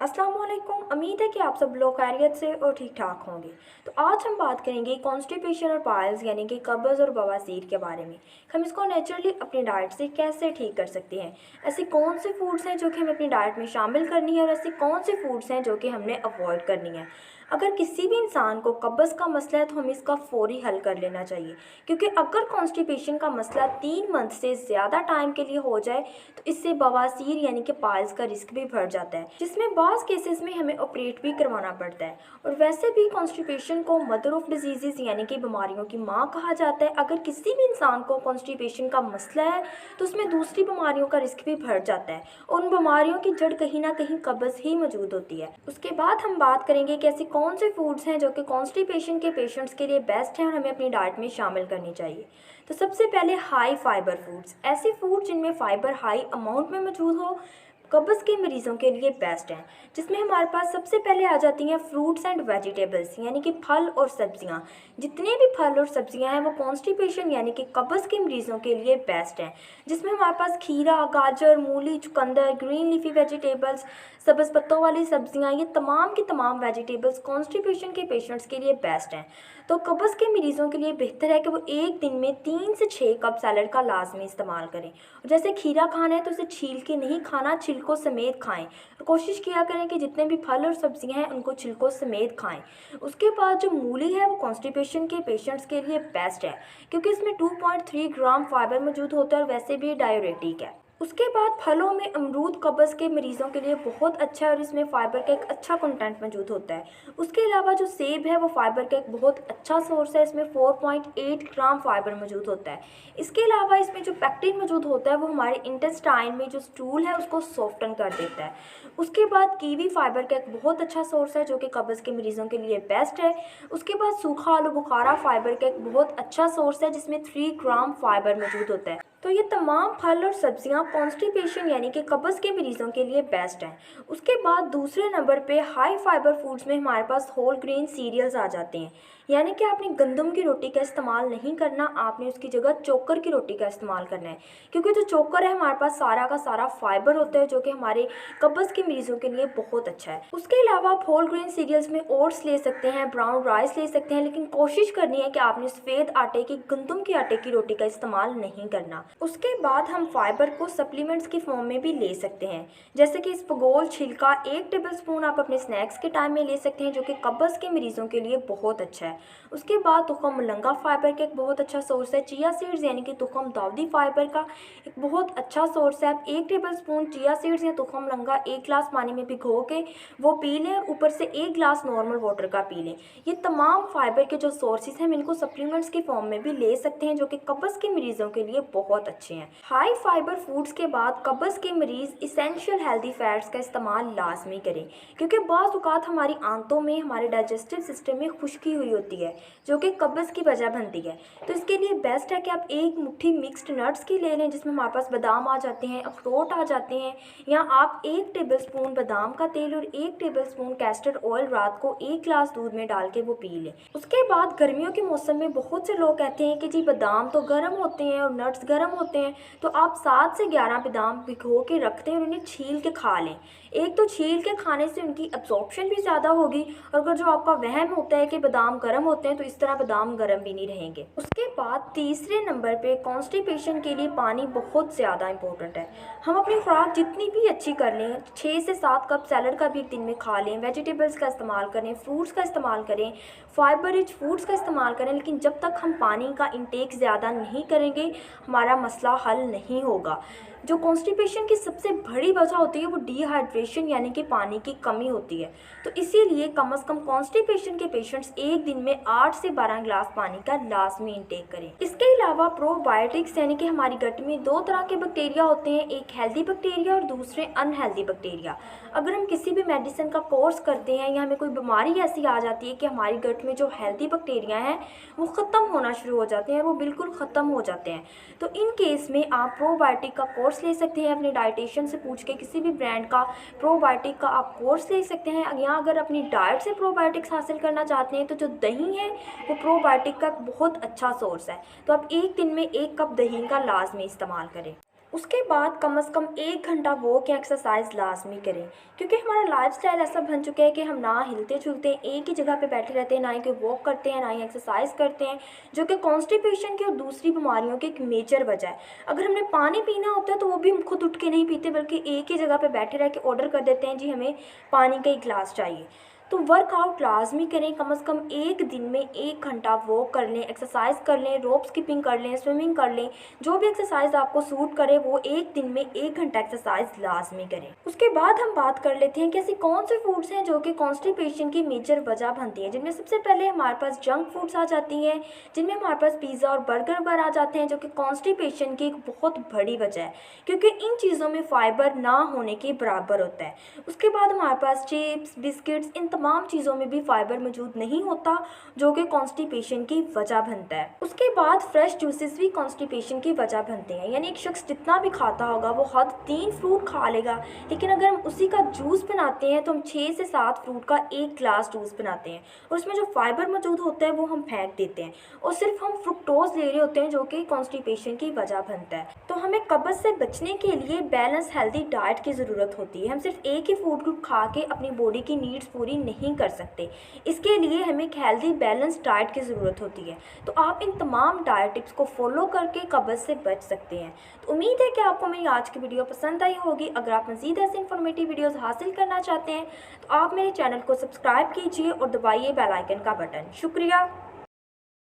अस्सलाम वालेकुम। उम्मीद है कि आप सब लोग खैरियत से और ठीक ठाक होंगे। तो आज हम बात करेंगे कॉन्स्टिपेशन और पाइल्स यानी कि कब्ज़ और बवासीर के बारे में। हम इसको नेचुरली अपनी डाइट से कैसे ठीक कर सकते हैं। ऐसे कौन से फूड्स हैं जो कि हमें अपनी डाइट में शामिल करनी है और ऐसे कौन से फूड्स हैं जो कि हमने अवॉइड करनी है। अगर किसी भी इंसान को कब्ज़ का मसला है तो हमें इसका फ़ौरी हल कर लेना चाहिए, क्योंकि अगर कॉन्स्टिपेशन का मसला 3 मंथ से ज़्यादा टाइम के लिए हो जाए तो इससे बवासीर यानी कि पाइल्स का रिस्क भी बढ़ जाता है, जिसमें बाज़ केसेस में हमें ऑपरेट भी करवाना पड़ता है। और वैसे भी कॉन्स्टिपेशन को मदर ऑफ डिजीज़ यानी कि बीमारियों की माँ कहा जाता है। अगर किसी भी इंसान को कॉन्स्टिपेशन का मसला है तो उसमें दूसरी बीमारियों का रिस्क भी बढ़ जाता है। उन बीमारियों की जड़ कहीं ना कहीं कब्ज़ ही मौजूद होती है। उसके बाद हम बात करेंगे कि ऐसे कौन से फूड्स हैं जो कि कॉन्स्टिपेशन के पेशेंट्स के लिए बेस्ट हैं और हमें अपनी डाइट में शामिल करनी चाहिए। तो सबसे पहले हाई फाइबर फूड्स, ऐसे फूड जिनमें फाइबर हाई अमाउंट में मौजूद हो, कब्ज़ के मरीज़ों के लिए बेस्ट हैं। जिसमें हमारे पास सबसे पहले आ जाती हैं फ्रूट्स एंड वेजिटेबल्स यानी कि फल और सब्जियां। जितने भी फल और सब्जियां हैं वो कॉन्स्टिपेशन यानी कि कब्ज़ के मरीज़ों के लिए बेस्ट हैं। जिसमें हमारे पास खीरा, गाजर, मूली, चुकंदर, ग्रीन लीफी वेजिटेबल्स, सब्ज़ पत्तों वाली सब्जियां, ये तमाम की तमाम वेजिटेबल्स कॉन्स्टिपेशन के पेशेंट्स के लिए बेस्ट हैं। तो कब्ज़ के मरीज़ों के लिए बेहतर है कि वो एक दिन में 3 से 6 कप सैलड का लाजमी इस्तेमाल करें। और जैसे खीरा खाना है तो उसे छील के नहीं खाना, छिलकों समेत खाएं। और कोशिश किया करें कि जितने भी फल और सब्जियां हैं उनको छिलकों समेत खाएं। उसके बाद जो मूली है वो कॉन्स्टिपेशन के पेशेंट्स के लिए बेस्ट है, क्योंकि इसमें 2.3 ग्राम फाइबर मौजूद होता है और वैसे भी डाययूरेटिक है। उसके बाद फलों में अमरूद कब्ज़ के मरीज़ों के लिए बहुत अच्छा है और इसमें फ़ाइबर का एक अच्छा कंटेंट मौजूद होता है। उसके अलावा जो सेब है वो फ़ाइबर का एक बहुत अच्छा सोर्स है, इसमें 4.8 ग्राम फ़ाइबर मौजूद होता है। इसके अलावा इसमें जो पैक्टिन मौजूद होता है वो हमारे इंटेस्टाइन में जो स्टूल है उसको सॉफ्टन कर देता है। उसके बाद कीवी फ़ाइबर का एक बहुत अच्छा सोर्स है जो कि कब्ज़ के मरीज़ों के लिए बेस्ट है। उसके बाद सूखा आलू बुखारा फ़ाइबर का एक बहुत अच्छा सोर्स है जिसमें 3 ग्राम फ़ाइबर मौजूद होता है। तो ये तमाम फल और सब्जियां कॉन्स्टिपेशन यानी कि कब्ज़ के मरीज़ों के लिए बेस्ट हैं। उसके बाद दूसरे नंबर पे हाई फाइबर फूड्स में हमारे पास होल ग्रेन सीरियल्स आ जाते हैं। यानी कि आपने गंदम की रोटी का इस्तेमाल नहीं करना, आपने उसकी जगह चोकर की रोटी का इस्तेमाल करना है, क्योंकि जो चोकर है हमारे पास सारा का सारा फाइबर होता है जो कि हमारे कब्ज़ के मरीज़ों के लिए बहुत अच्छा है। उसके अलावा आप होल ग्रेन सीरियल्स में ओट्स ले सकते हैं, ब्राउन राइस ले सकते हैं, लेकिन कोशिश करनी है कि आपने सफ़ेद आटे की, गंदम के आटे की रोटी का इस्तेमाल नहीं करना। उसके बाद हम फाइबर को सप्लीमेंट्स की फॉर्म में भी ले सकते हैं, जैसे कि इसबगोल छिलका 1 टेबलस्पून आप अपने स्नैक्स के टाइम में ले सकते हैं जो कि कब्ज़ के मरीज़ों के लिए बहुत अच्छा है। उसके बाद तुखम मुलंगा फाइबर का एक बहुत अच्छा सोर्स है। चिया सीड्स यानी कि तुखम दाऊदी फाइबर का एक बहुत अच्छा सोर्स है। आप 1 टेबलस्पून चिया सीड्स या तुखम मुलंगा 1 गिलास पानी में भिगो के वो पी लें और ऊपर से 1 गिलास नॉर्मल वाटर का पी लें। ये तमाम फाइबर के जो सोर्सेज हैं हम इनको सप्लीमेंट्स की फॉर्म में भी ले सकते हैं जो कि कब्ज़ के मरीज़ों के लिए बहुत अच्छे हैं। हाई फाइबर फूड्स के बाद कब्ज़ के मरीज़ इसेंशियल हेल्दी फैट्स का इस्तेमाल लाजमी करें, क्योंकि बाज़ औक़ात हमारी आंतों में, हमारे डाइजेस्टिव सिस्टम में खुश्की हुई होती है जो कि कब्ज़ की वजह बनती है। तो इसके लिए बेस्ट है कि आप एक मुट्ठी मिक्स्ड नट्स की ले लें, जिसमें हमारे पास बादाम आ जाते हैं, अखरोट आ जाते हैं, या आप 1 टेबलस्पून बादाम का तेल और 1 टेबलस्पून कैस्टर ऑयल रात को 1 गिलास दूध में डाल के वो पी लें। उसके बाद गर्मियों के मौसम में बहुत से लोग कहते हैं कि जी बादाम तो गर्म होते हैं और नट्स गर्म होते हैं, तो आप 7 से 11 बादाम भिगो के रखते हैं और उन्हें छील के खा लें। एक तो छील के खाने से उनकी एब्जॉर्प्शन भी ज़्यादा होगी, और अगर जो आपका वहम होता है कि बादाम गर्म होते हैं तो इस तरह बादाम गर्म भी नहीं रहेंगे। उसके बाद तीसरे नंबर पे कॉन्स्टिपेशन के लिए पानी बहुत ज़्यादा इंपॉर्टेंट है। हम अपनी खुराक जितनी भी अच्छी कर लें, 6 से 7 कप सैलड का भी एक दिन में खा लें, वेजिटेबल्स का इस्तेमाल करें, फ्रूट्स का इस्तेमाल करें, फाइबर रिच फूड्स का इस्तेमाल करें, लेकिन जब तक हम पानी का इंटेक ज़्यादा नहीं करेंगे हमारा मसला हल नहीं होगा। जो कॉन्स्टिपेशन की सबसे बड़ी वजह होती है वो डिहाइड्रेशन यानी कि पानी की कमी होती है। तो इसीलिए कम से कम कॉन्स्टिपेशन के पेशेंट्स एक दिन में 8 से 12 गिलास पानी का लाजमी इंटेक करें। इसके अलावा प्रोबायोटिक्स यानी कि हमारी गट में 2 तरह के बैक्टीरिया होते हैं, एक हेल्दी बैक्टीरिया और दूसरे अनहेल्दी बैक्टीरिया। अगर हम किसी भी मेडिसिन का कोर्स करते हैं या हमें कोई बीमारी ऐसी आ जाती है कि हमारी गट में जो हेल्दी बैक्टीरिया हैं वो ख़त्म होना शुरू हो जाते हैं, वो बिल्कुल ख़त्म हो जाते हैं, तो इन केस में आप प्रोबायोटिक का कोर्स ले सकते हैं। अपने डाइटिशियन से पूछ के किसी भी ब्रांड का प्रोबायोटिक का आप कोर्स ले सकते हैं। या अगर अपनी डाइट से प्रोबायोटिक्स हासिल करना चाहते हैं तो जो दही है वो प्रोबायोटिक का बहुत अच्छा सोर्स है, तो आप एक दिन में 1 कप दही का लाजमी इस्तेमाल करें। उसके बाद कम से कम 1 घंटा वॉक या एक्सरसाइज लाज़मी करें, क्योंकि हमारा लाइफ़स्टाइल ऐसा बन चुका है कि हम ना हिलते-जुलते हैं, एक ही जगह पे बैठे रहते हैं, ना ही कोई वॉक करते हैं, ना ही एक्सरसाइज करते हैं, जो कि कॉन्स्टिपेशन की और दूसरी बीमारियों की एक मेजर वजह है। अगर हमने पानी पीना होता है तो वो भी हम खुद उठ के नहीं पीते, बल्कि एक ही जगह पे बैठे रह के ऑर्डर कर देते हैं, जी हमें पानी का 1 गिलास चाहिए। तो वर्कआउट लाज़मी करें, कम से कम 1 दिन में 1 घंटा वॉक कर लें, एक्सरसाइज कर लें, रोप स्किपिंग कर लें, स्विमिंग कर लें, जो भी एक्सरसाइज आपको सूट करे वो 1 दिन में 1 घंटा एक्सरसाइज लाज़मी करें। उसके बाद हम बात कर लेते हैं कि ऐसे कौन से फूड्स हैं जो कि कॉन्स्टिपेशन की मेजर वजह बनती हैं, जिनमें सबसे पहले हमारे पास जंक फूड्स आ जाती हैं, जिनमें हमारे पास पिज़्ज़ा और बर्गर वगैरह आ जाते हैं, जो कि कॉन्स्टिपेशन की एक बहुत बड़ी वजह है, क्योंकि इन चीज़ों में फाइबर ना होने के बराबर होता है। उसके बाद हमारे पास चिप्स, बिस्किट्स, इन तमाम चीज़ों में भी फाइबर मौजूद नहीं होता, जो कि कॉन्स्टिपेशन की वजह बनता है। उसके बाद फ्रेश जूसेस भी कॉन्स्टिपेशन की वजह बनते हैं, यानी एक शख्स जितना भी खाता होगा वो हद 3 फ्रूट खा लेगा, लेकिन अगर हम उसी का जूस बनाते हैं तो हम 6 से 7 फ्रूट का 1 ग्लास जूस बनाते हैं, और उसमें जो फाइबर मौजूद होता है वो हम फेंक देते हैं, और सिर्फ हम फ्रुक्टोज ले रहे होते हैं, जो कि कॉन्स्टिपेशन की वजह बनता है। तो हमें कब्ज़ से बचने के लिए बैलेंस हेल्दी डाइट की ज़रूरत होती है। हम सिर्फ एक ही फूड ग्रुप खा के अपनी बॉडी की नीड्स पूरी नहीं कर सकते, इसके लिए हमें एक हेल्दी बैलेंस डाइट की ज़रूरत होती है। तो आप इन तमाम डाइट टिप्स को फॉलो करके कब्ज़ से बच सकते हैं। तो उम्मीद है कि आपको मेरी आज की वीडियो पसंद आई होगी। अगर आप मज़ीद ऐसे इन्फॉर्मेटिव वीडियोज़ हासिल करना चाहते हैं तो आप मेरे चैनल को सब्सक्राइब कीजिए और दबाइए बेल आइकन का बटन। शुक्रिया।